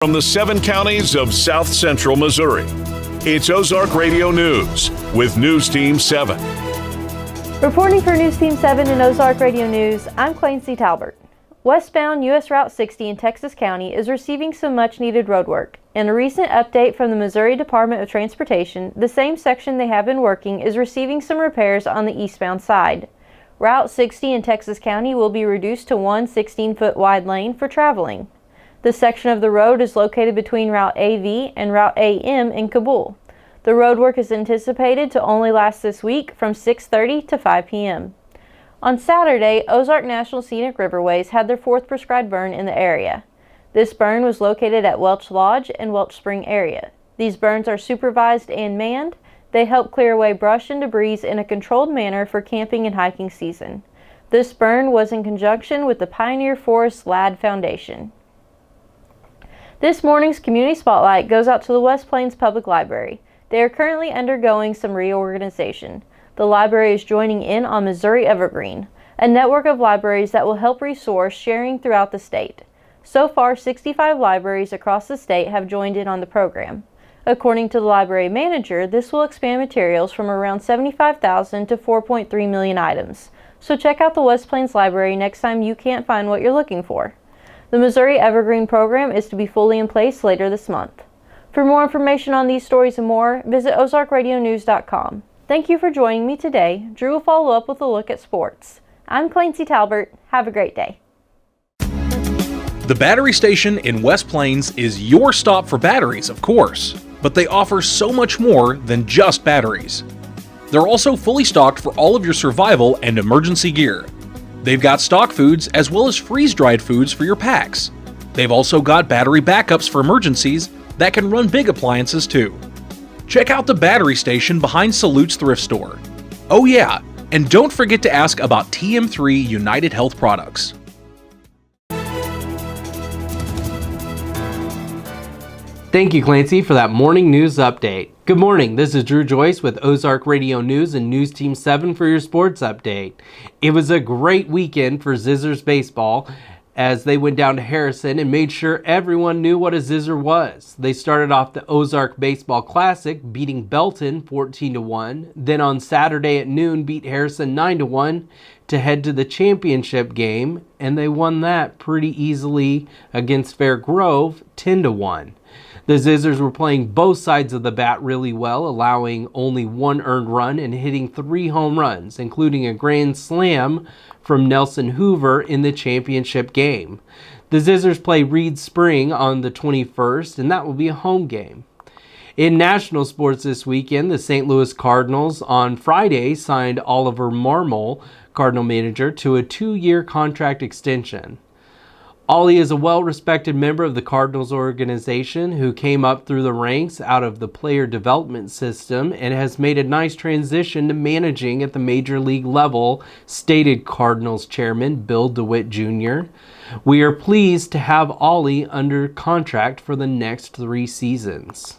From the 7 counties of South Central Missouri, it's Ozark Radio News with News Team 7. Reporting for News Team 7 and Ozark Radio News, I'm Clancy Talbert. Westbound U.S. Route 60 in Texas County is receiving some much-needed road work. In a recent update from the Missouri Department of Transportation, the same section they have been working is receiving some repairs on the eastbound side. Route 60 in Texas County will be reduced to one 16-foot wide lane for traveling. This section of the road is located between Route AV and Route AM in Kabul. The road work is anticipated to only last this week from 6:30 to 5 p.m. On Saturday, Ozark National Scenic Riverways had their 4th prescribed burn in the area. This burn was located at Welch Lodge and Welch Spring area. These burns are supervised and manned. They help clear away brush and debris in a controlled manner for camping and hiking season. This burn was in conjunction with the Pioneer Forest LAD Foundation. This morning's Community Spotlight goes out to the West Plains Public Library. They are currently undergoing some reorganization. The library is joining in on Missouri Evergreen, a network of libraries that will help resource sharing throughout the state. So far, 65 libraries across the state have joined in on the program. According to the library manager, this will expand materials from around 75,000 to 4.3 million items. So check out the West Plains Library next time you can't find what you're looking for. The Missouri Evergreen program is to be fully in place later this month. For more information on these stories and more, visit ozarkradionews.com. Thank you for joining me today. Drew will follow up with a look at sports. I'm Clancy Talbert. Have a great day. The battery station in West Plains is your stop for batteries, of course, but they offer so much more than just batteries. They're also fully stocked for all of your survival and emergency gear. They've got stock foods as well as freeze-dried foods for your packs. They've also got battery backups for emergencies that can run big appliances too. Check out the battery station behind Salute's thrift store. Oh yeah, and don't forget to ask about TM3 United Health products. Thank you, Clancy, for that morning news update. Good morning, this is Drew Joyce with Ozark Radio News and News Team 7 for your sports update. It was a great weekend for Zizzers baseball as they went down to Harrison and made sure everyone knew what a Zizzer was. They started off the Ozark Baseball Classic, beating Belton 14-1. Then on Saturday at noon, beat Harrison 9-1 to head to the championship game, and they won that pretty easily against Fair Grove 10-1. The Zizzers were playing both sides of the bat really well, allowing only 1 earned run and hitting 3 home runs, including a grand slam from Nelson Hoover in the championship game. The Zizzers play Reed Spring on the 21st, and that will be a home game. In national sports this weekend, the St. Louis Cardinals on Friday signed Oliver Marmol, Cardinal manager, to a 2-year contract extension. Ollie is a well-respected member of the Cardinals organization who came up through the ranks out of the player development system and has made a nice transition to managing at the major league level, stated Cardinals chairman Bill DeWitt Jr. We are pleased to have Ollie under contract for the next 3 seasons.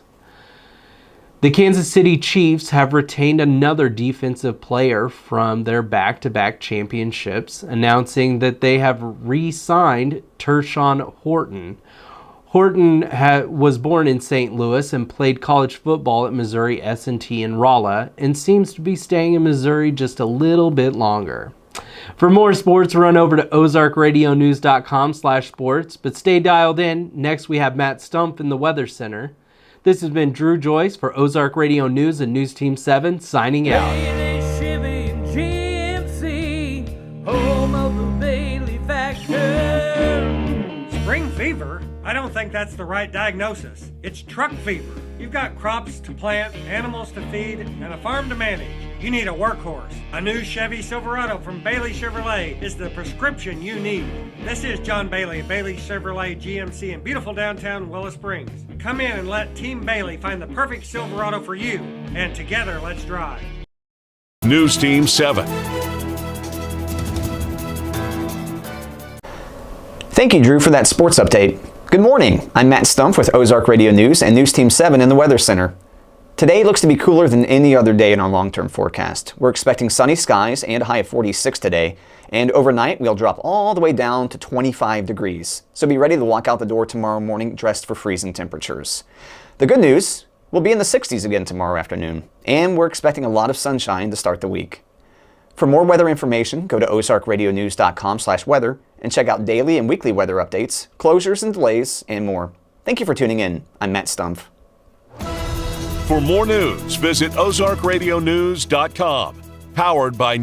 The Kansas City Chiefs have retained another defensive player from their back-to-back championships, announcing that they have re-signed Tershawn Horton. Horton was born in St. Louis and played college football at Missouri S&T in Rolla and seems to be staying in Missouri just a little bit longer. For more sports, run over to ozarkradionews.com/sports, but stay dialed in. Next, we have Matt Stumpf in the Weather Center. This has been Drew Joyce for Ozark Radio News and News Team 7 signing out. Chevy and GMC, home of the Bailey factor. Spring fever? I don't think that's the right diagnosis. It's truck fever. You've got crops to plant, animals to feed, and a farm to manage. You need a workhorse. A new Chevy Silverado from Bailey Chevrolet is the prescription you need. This is John Bailey of Bailey Chevrolet GMC in beautiful downtown Willow Springs. Come in and let Team Bailey find the perfect Silverado for you. And together, let's drive. News Team 7. Thank you, Drew, for that sports update. Good morning. I'm Matt Stumpf with Ozark Radio News and News Team 7 in the Weather Center. Today looks to be cooler than any other day in our long-term forecast. We're expecting sunny skies and a high of 46 today, and overnight we'll drop all the way down to 25 degrees. So be ready to walk out the door tomorrow morning dressed for freezing temperatures. The good news, we'll be in the 60s again tomorrow afternoon, and we're expecting a lot of sunshine to start the week. For more weather information, go to ozarkradionews.com/weather and check out daily and weekly weather updates, closures and delays, and more. Thank you for tuning in. I'm Matt Stumpf. For more news, visit ozarkradionews.com. Powered by